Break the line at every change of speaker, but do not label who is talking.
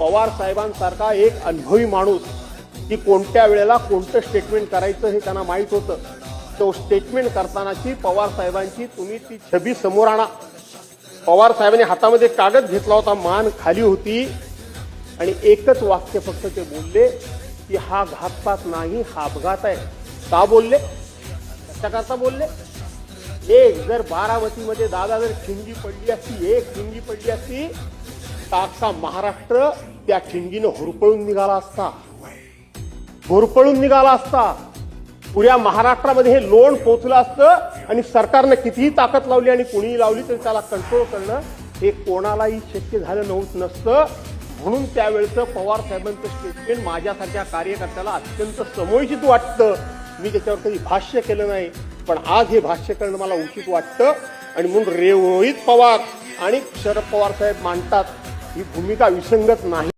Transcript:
पवार साहेबांसारखा एक अनुभवी माणूस की कोणत्या वेळेला कोणतं स्टेटमेंट करायचं हे त्यांना माहीत होतं. तो स्टेटमेंट करतानाची पवार साहेबांची तुम्ही ती छबी समोर आणा. पवार साहेबांनी हातामध्ये कागद घेतला होता, मान खाली होती आणि एकच वाक्य फक्त ते बोलले की हा घातपात नाही, हा अपघात आहे. का बोलले? कशाकरता बोलले? एक जर बारामतीमध्ये दादा जर ठिणगी पडली असती, एक ठिणगी पडली असती तर अख्खा महाराष्ट्र त्या ठिणगीनं हुरपळून निघाला असता, हुरपळून निघाला असता. पुऱ्या महाराष्ट्रामध्ये हे लोण पोचलं असतं आणि सरकारनं कितीही ताकद लावली आणि कुणीही लावली तरी त्याला कंट्रोल करणं हे कोणालाही शक्य झालं नसतं. म्हणून त्यावेळेचं पवार साहेबांचं स्टेटमेंट माझ्यासारख्या कार्यकर्त्याला अत्यंत समोचित वाटतं. मी त्याच्यावर कधी भाष्य केलं नाही, पण आज हे भाष्य करणं मला उचित वाटतं. आणि म्हणून रोहित पवार आणि शरद पवार साहेब मांडतात ही भूमिका विसंगत नाही.